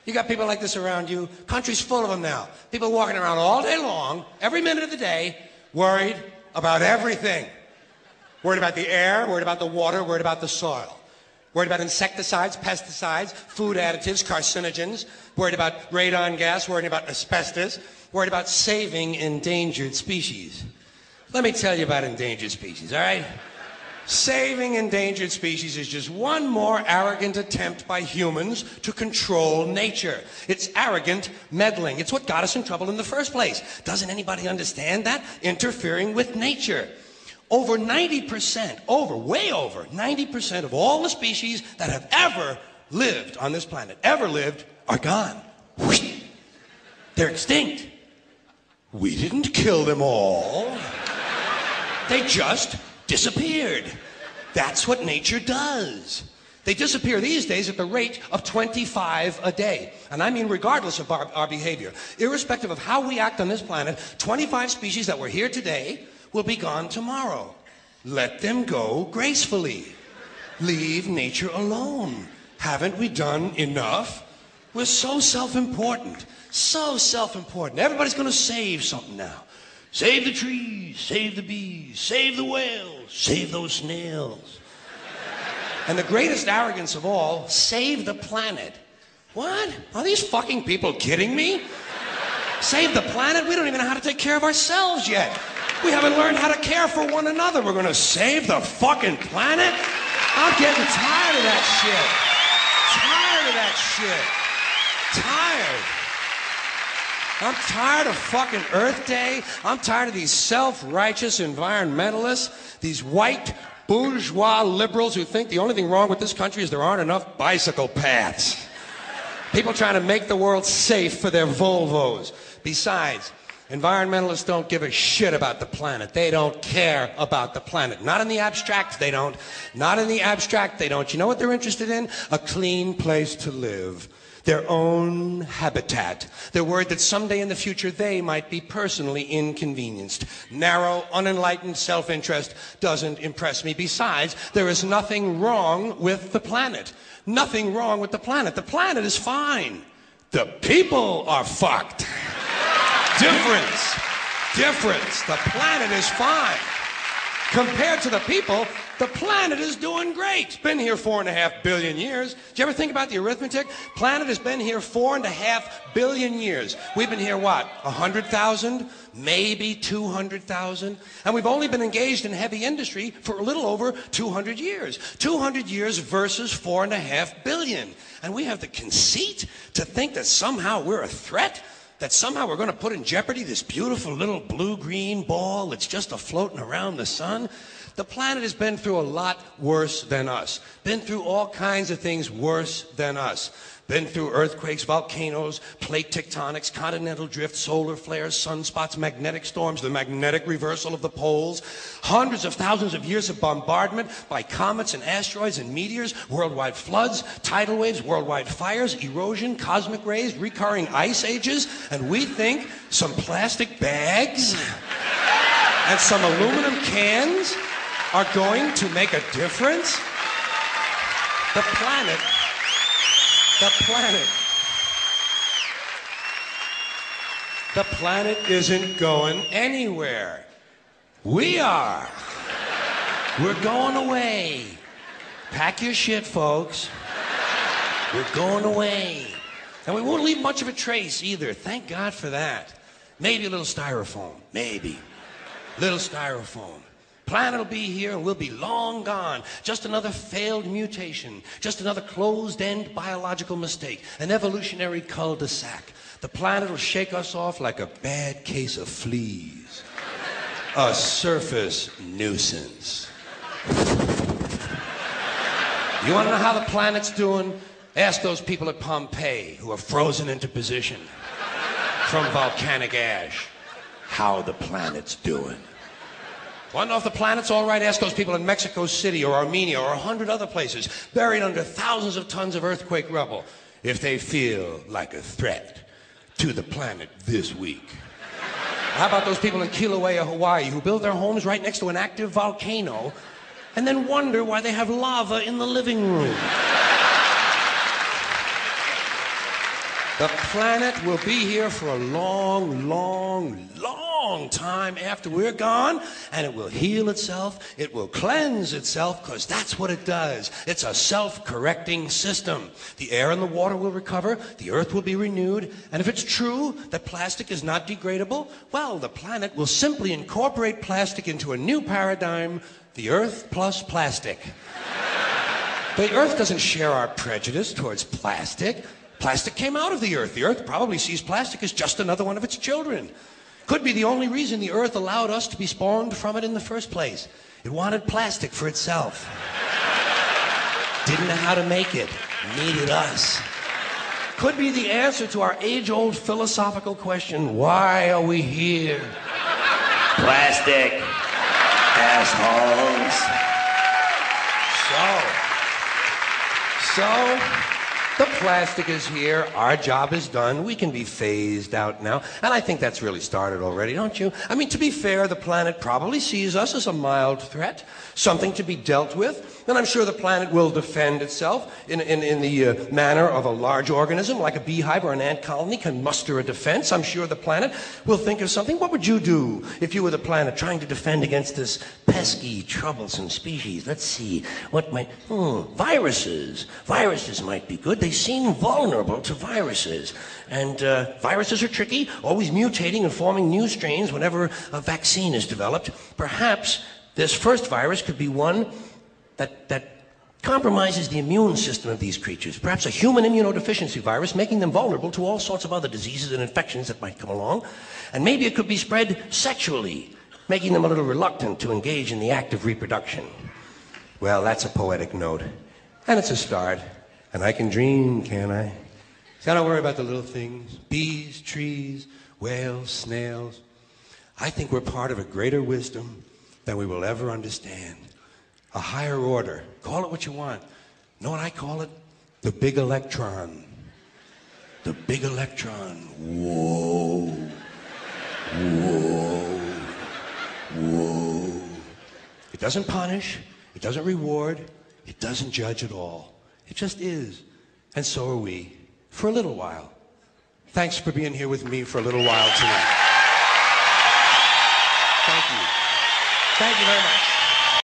You got people like this around you. Country's full of them now. People walking around all day long, every minute of the day, worried about everything. Worried about the air, worried about the water, worried about the soil. Worried about insecticides, pesticides, food additives, carcinogens. Worried about radon gas, worried about asbestos. Worried about saving endangered species. Let me tell you about endangered species, all right? Saving endangered species is just one more arrogant attempt by humans to control nature. It's arrogant meddling. It's what got us in trouble in the first place. Doesn't anybody understand that? Interfering with nature. Over 90%, way over 90% of all the species that have ever lived on this planet, are gone. They're extinct. We didn't kill them all. They just disappeared. That's what nature does. They disappear these days at the rate of 25 a day. And I mean regardless of our behavior. Irrespective of how we act on this planet, 25 species that were here today will be gone tomorrow. Let them go gracefully. Leave nature alone. Haven't we done enough? We're so self-important. So self-important. Everybody's going to save something now. Save the trees, save the bees, save the whales, save those snails. And the greatest arrogance of all, save the planet. What? Are these fucking people kidding me? Save the planet? We don't even know how to take care of ourselves yet. We haven't learned how to care for one another. We're gonna save the fucking planet? I'm getting tired of that shit. Tired of that shit. Tired. I'm tired of fucking Earth Day. I'm tired of these self-righteous environmentalists, these white bourgeois liberals who think the only thing wrong with this country is there aren't enough bicycle paths. People trying to make the world safe for their Volvos. Besides, environmentalists don't give a shit about the planet. They don't care about the planet. Not in the abstract, they don't. Not in the abstract, they don't. You know what they're interested in? A clean place to live. Their own habitat. They're worried that someday in the future they might be personally inconvenienced. Narrow, unenlightened self-interest doesn't impress me. Besides, there is nothing wrong with the planet. Nothing wrong with the planet. The planet is fine. The people are fucked. Difference. The planet is fine. Compared to the people, the planet is doing great. It's been here 4.5 billion years. Did you ever think about the arithmetic? Planet has been here 4.5 billion years. We've been here, what, 100,000? Maybe 200,000? And we've only been engaged in heavy industry for a little over 200 years. 200 years versus 4.5 billion. And we have the conceit to think that somehow we're a threat? That somehow we're going to put in jeopardy this beautiful little blue-green ball that's just a-floating around the sun? The planet has been through a lot worse than us. Been through all kinds of things worse than us. Been through earthquakes, volcanoes, plate tectonics, continental drift, solar flares, sunspots, magnetic storms, the magnetic reversal of the poles, hundreds of thousands of years of bombardment by comets and asteroids and meteors, worldwide floods, tidal waves, worldwide fires, erosion, cosmic rays, recurring ice ages, and we think some plastic bags and some aluminum cans are going to make a difference? The planet isn't going anywhere. We are. We're going away. Pack your shit, folks. We're going away. And we won't leave much of a trace either. Thank God for that. Maybe a little styrofoam. Maybe. Little styrofoam. Planet will be here and we'll be long gone. Just another failed mutation. Just another closed-end biological mistake. An evolutionary cul-de-sac. The planet will shake us off like a bad case of fleas. A surface nuisance. You want to know how the planet's doing? Ask those people at Pompeii who are frozen into position from volcanic ash how the planet's doing. Want to know if the planet's all right? Ask those people in Mexico City or Armenia or 100 other places buried under thousands of tons of earthquake rubble if they feel like a threat to the planet this week. How about those people in Kilauea, Hawaii who build their homes right next to an active volcano and then wonder why they have lava in the living room? The planet will be here for a long, long, long time after we're gone, and it will heal itself, it will cleanse itself, because that's what it does. It's a self-correcting system. The air and the water will recover, the earth will be renewed, and if it's true that plastic is not degradable, well, the planet will simply incorporate plastic into a new paradigm, the earth plus plastic. The earth doesn't share our prejudice towards plastic. Plastic came out of the earth. The earth probably sees plastic as just another one of its children. Could be the only reason the earth allowed us to be spawned from it in the first place. It wanted plastic for itself. Didn't know how to make it. Needed us. Could be the answer to our age-old philosophical question, why are we here? Plastic. Assholes. So, the plastic is here, our job is done, we can be phased out now, and I think that's really started already, don't you? I mean, to be fair, the planet probably sees us as a mild threat, something to be dealt with, and I'm sure the planet will defend itself in the manner of a large organism, like a beehive or an ant colony can muster a defense. I'm sure the planet will think of something. What would you do if you were the planet trying to defend against this pesky, troublesome species? Let's see, what might... viruses. Viruses might be good. They seem vulnerable to viruses. And viruses are tricky, always mutating and forming new strains whenever a vaccine is developed. Perhaps this first virus could be one that compromises the immune system of these creatures. Perhaps a human immunodeficiency virus, making them vulnerable to all sorts of other diseases and infections that might come along. And maybe it could be spread sexually, making them a little reluctant to engage in the act of reproduction. Well, that's a poetic note. And it's a start. And I can dream, can't I? See, I don't worry about the little things. Bees, trees, whales, snails. I think we're part of a greater wisdom than we will ever understand. A higher order. Call it what you want. Know what I call it? The big electron. The big electron. Whoa. Whoa. Whoa. It doesn't punish. It doesn't reward. It doesn't judge at all. It just is. And so are we. For a little while. Thanks for being here with me for a little while tonight. Thank you. Thank you very much.